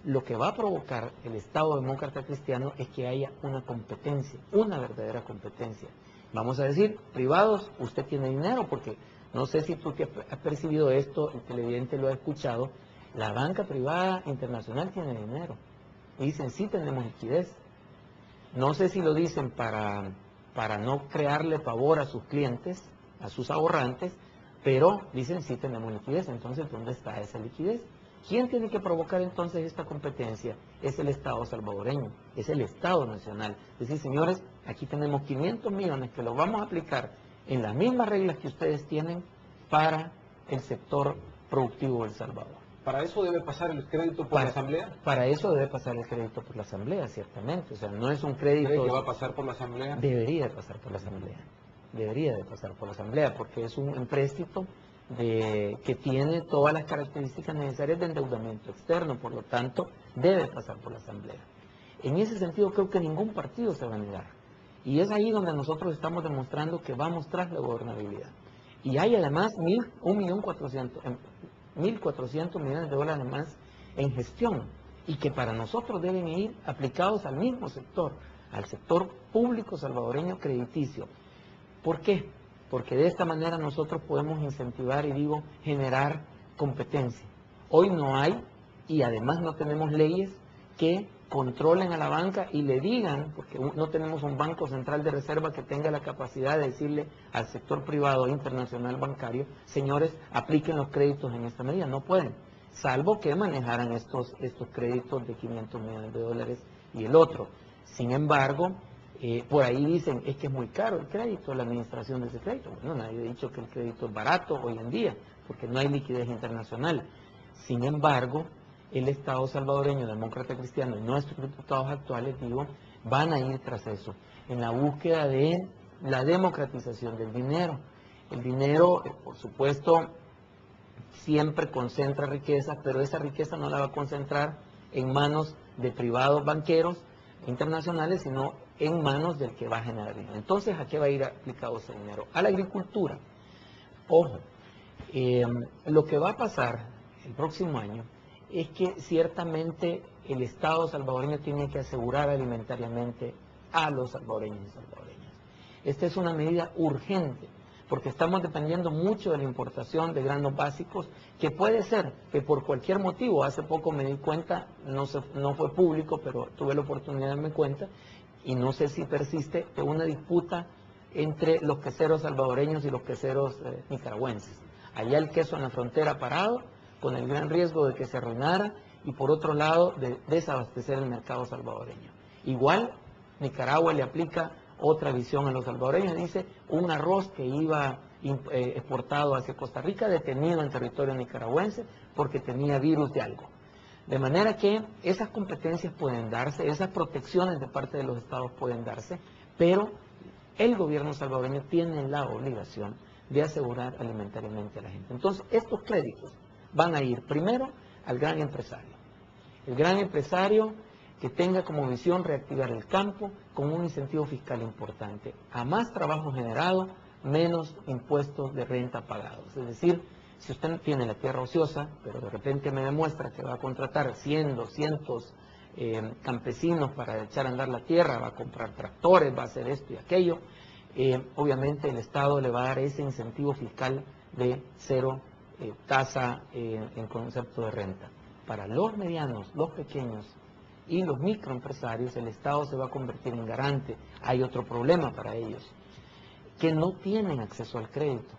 Lo que va a provocar el Estado demócrata cristiano es que haya una competencia, una verdadera competencia. Vamos a decir, privados, usted tiene dinero, porque no sé si tú que has percibido esto, el televidente lo ha escuchado, la banca privada internacional tiene dinero. Y dicen, sí tenemos liquidez. No sé si lo dicen para no crearle pavor a sus clientes, a sus ahorrantes, pero dicen, sí tenemos liquidez. Entonces, ¿dónde está esa liquidez? ¿Quién tiene que provocar entonces esta competencia? Es el Estado salvadoreño, es el Estado nacional. Es decir, señores, aquí tenemos 500 millones que los vamos a aplicar en las mismas reglas que ustedes tienen para el sector productivo del Salvador. ¿Para eso debe pasar el crédito por la Asamblea? Para eso debe pasar el crédito por la Asamblea, ciertamente. O sea, no es un crédito... ¿Cree que va a pasar por la Asamblea? Debería de pasar por la Asamblea. Debería de pasar por la Asamblea, porque es un empréstito que tiene todas las características necesarias de endeudamiento externo, por lo tanto, debe pasar por la Asamblea. En ese sentido, creo que ningún partido se va a negar. Y es ahí donde nosotros estamos demostrando que vamos tras la gobernabilidad. Y hay además 1.400 millones de dólares más en gestión, y que para nosotros deben ir aplicados al mismo sector, al sector público salvadoreño crediticio. ¿Por qué? Porque de esta manera nosotros podemos incentivar y generar competencia. Hoy no hay, y además no tenemos leyes que controlen a la banca y le digan, porque no tenemos un banco central de reserva que tenga la capacidad de decirle al sector privado internacional bancario, señores, apliquen los créditos en esta medida. No pueden, salvo que manejaran estos créditos de 500 millones de dólares y el otro. Sin embargo, por ahí dicen, es que es muy caro el crédito, la administración de ese crédito. Bueno, nadie ha dicho que el crédito es barato hoy en día, porque no hay liquidez internacional. Sin embargo, el Estado salvadoreño, demócrata cristiano, y nuestros diputados actuales, van a ir tras eso, en la búsqueda de la democratización del dinero. El dinero, por supuesto, siempre concentra riqueza, pero esa riqueza no la va a concentrar en manos de privados banqueros internacionales, sino en manos del que va a generar dinero. Entonces, ¿a qué va a ir aplicado ese dinero? A la agricultura. Ojo, lo que va a pasar el próximo año es que ciertamente el Estado salvadoreño tiene que asegurar alimentariamente a los salvadoreños y salvadoreñas. Esta es una medida urgente, porque estamos dependiendo mucho de la importación de granos básicos, que puede ser que por cualquier motivo, hace poco me di cuenta, no fue público, pero tuve la oportunidad de darme cuenta, y no sé si persiste, de una disputa entre los queseros salvadoreños y los queseros nicaragüenses. Allá el queso en la frontera parado, con el gran riesgo de que se arruinara, y por otro lado, de desabastecer el mercado salvadoreño. Igual, Nicaragua le aplica otra visión a los salvadoreños, dice, un arroz que iba exportado hacia Costa Rica, detenido en territorio nicaragüense, porque tenía virus de algo. De manera que esas competencias pueden darse, esas protecciones de parte de los estados pueden darse, pero el gobierno salvadoreño tiene la obligación de asegurar alimentariamente a la gente. Entonces, estos créditos van a ir primero al gran empresario. El gran empresario que tenga como visión reactivar el campo con un incentivo fiscal importante. A más trabajo generado, menos impuestos de renta pagados. Es decir, si usted tiene la tierra ociosa, pero de repente me demuestra que va a contratar 100, 200 campesinos para echar a andar la tierra, va a comprar tractores, va a hacer esto y aquello, obviamente el Estado le va a dar ese incentivo fiscal de cero tasa en concepto de renta. Para los medianos, los pequeños y los microempresarios, el Estado se va a convertir en garante. Hay otro problema para ellos, que no tienen acceso al crédito.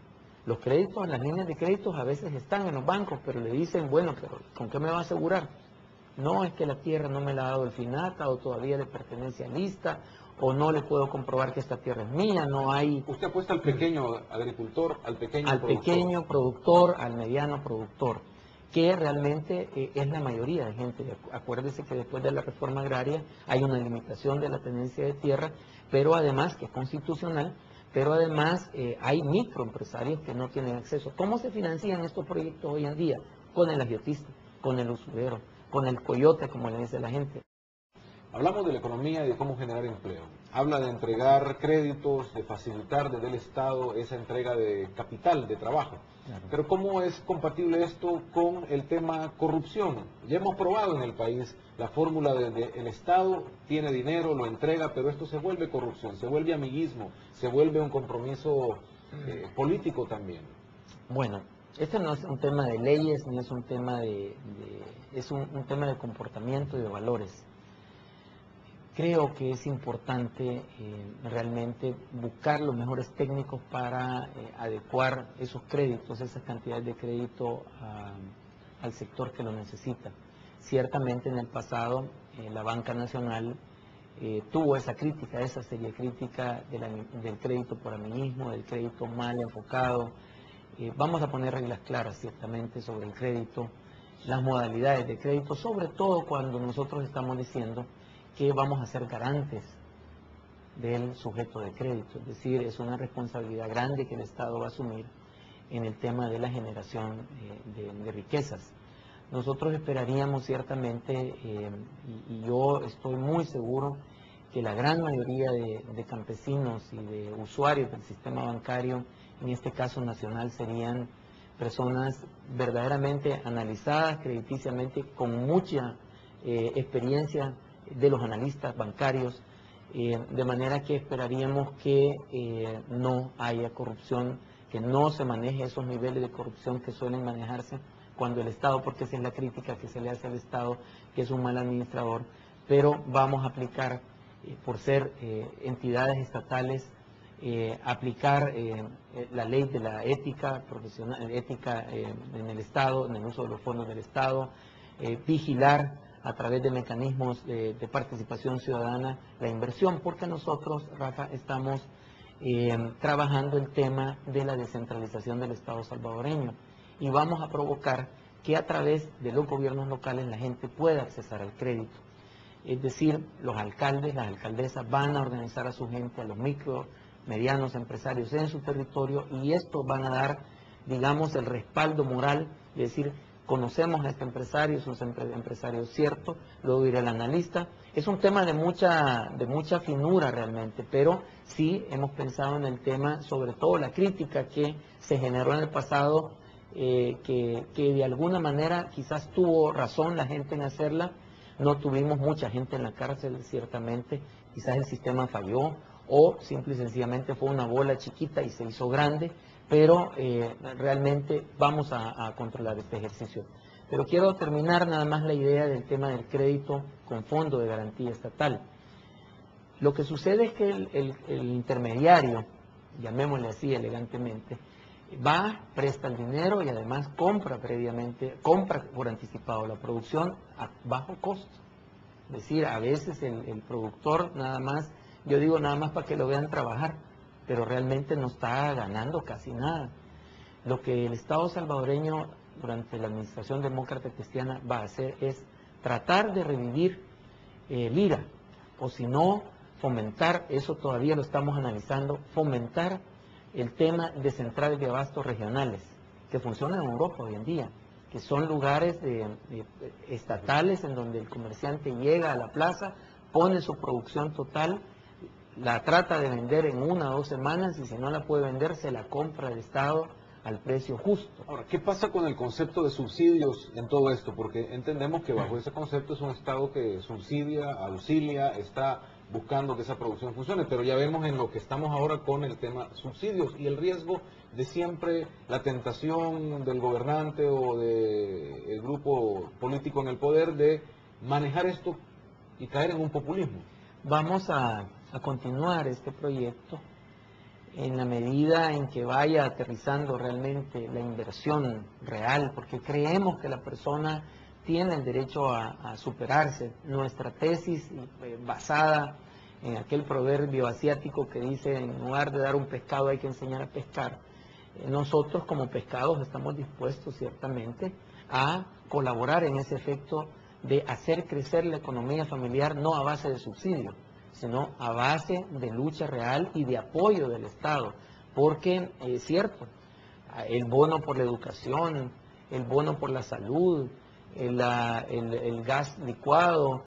Los créditos, las líneas de créditos a veces están en los bancos, pero le dicen, bueno, pero ¿con qué me va a asegurar? No, es que la tierra no me la ha dado el FINATA, o todavía le pertenece a lista, o no le puedo comprobar que esta tierra es mía, no hay... ¿Usted apuesta al pequeño agricultor, al pequeño al productor? Pequeño productor, al mediano productor, que realmente es la mayoría de gente. Acuérdese que después de la reforma agraria hay una limitación de la tenencia de tierra, pero además, que es constitucional, pero además hay microempresarios que no tienen acceso. ¿Cómo se financian estos proyectos hoy en día? Con el agiotista, con el usurero, con el coyote, como le dice la gente. Hablamos de la economía y de cómo generar empleo. Habla de entregar créditos, de facilitar desde el Estado esa entrega de capital, de trabajo. Claro. Pero ¿cómo es compatible esto con el tema corrupción? Ya hemos probado en el país la fórmula de el Estado tiene dinero, lo entrega, pero esto se vuelve corrupción, se vuelve amiguismo, se vuelve un compromiso político también. Bueno, este no es un tema de leyes, ni es un tema es un tema de comportamiento y de valores. Creo que es importante realmente buscar los mejores técnicos para adecuar esos créditos, esas cantidades de crédito al sector que lo necesita. Ciertamente en el pasado la banca nacional tuvo esa crítica, esa seria crítica del crédito por amiguismo, del crédito mal enfocado. Vamos a poner reglas claras ciertamente sobre el crédito, las modalidades de crédito, sobre todo cuando nosotros estamos diciendo que vamos a ser garantes del sujeto de crédito, es decir, es una responsabilidad grande que el Estado va a asumir en el tema de la generación de riquezas. Nosotros esperaríamos ciertamente, y yo estoy muy seguro, que la gran mayoría de campesinos y de usuarios del sistema bancario, en este caso nacional, serían personas verdaderamente analizadas crediticiamente, con mucha experiencia de los analistas bancarios, de manera que esperaríamos que no haya corrupción, que no se maneje esos niveles de corrupción que suelen manejarse cuando el Estado, porque esa es la crítica que se le hace al Estado, que es un mal administrador, pero vamos a aplicar, por ser entidades estatales, aplicar la ley de la ética profesional, ética en el Estado, en el uso de los fondos del Estado, vigilar a través de mecanismos de participación ciudadana la inversión, porque nosotros, Rafa, estamos trabajando el tema de la descentralización del Estado salvadoreño y vamos a provocar que a través de los gobiernos locales la gente pueda accesar al crédito. Es decir, los alcaldes, las alcaldesas van a organizar a su gente, a los micro, medianos empresarios en su territorio, y estos van a dar, digamos, el respaldo moral, es decir, conocemos a este empresario, es un empresario cierto, luego dirá el analista. Es un tema de mucha finura realmente, pero sí hemos pensado en el tema, sobre todo la crítica que se generó en el pasado, que de alguna manera quizás tuvo razón la gente en hacerla. No tuvimos mucha gente en la cárcel, ciertamente, quizás el sistema falló, o simple y sencillamente fue una bola chiquita y se hizo grande, pero realmente vamos a controlar este ejercicio. Pero quiero terminar nada más la idea del tema del crédito con fondo de garantía estatal. Lo que sucede es que el intermediario, llamémosle así elegantemente, va, presta el dinero y además compra previamente, compra por anticipado la producción a bajo costo. Es decir, a veces el productor nada más, yo digo nada más para que lo vean trabajar, pero realmente no está ganando casi nada. Lo que el Estado salvadoreño durante la administración demócrata cristiana va a hacer es tratar de revivir el IRA, o si no, fomentar, eso todavía lo estamos analizando, fomentar el tema de centrales de abastos regionales, que funcionan en Europa hoy en día, que son lugares estatales en donde el comerciante llega a la plaza, pone su producción total, la trata de vender en 1 o 2 semanas, y si no la puede vender, se la compra el Estado al precio justo. Ahora, ¿qué pasa con el concepto de subsidios en todo esto? Porque entendemos que bajo ese concepto es un Estado que subsidia, auxilia, está buscando que esa producción funcione, pero ya vemos en lo que estamos ahora con el tema subsidios y el riesgo de siempre la tentación del gobernante o del grupo político en el poder de manejar esto y caer en un populismo. Vamos a continuar este proyecto en la medida en que vaya aterrizando realmente la inversión real, porque creemos que la persona tiene el derecho a superarse. Nuestra tesis, basada en aquel proverbio asiático que dice, en lugar de dar un pescado hay que enseñar a pescar, nosotros como pescados estamos dispuestos ciertamente a colaborar en ese efecto de hacer crecer la economía familiar, no a base de subsidio, sino a base de lucha real y de apoyo del Estado, porque es cierto, el bono por la educación, el bono por la salud, el gas licuado,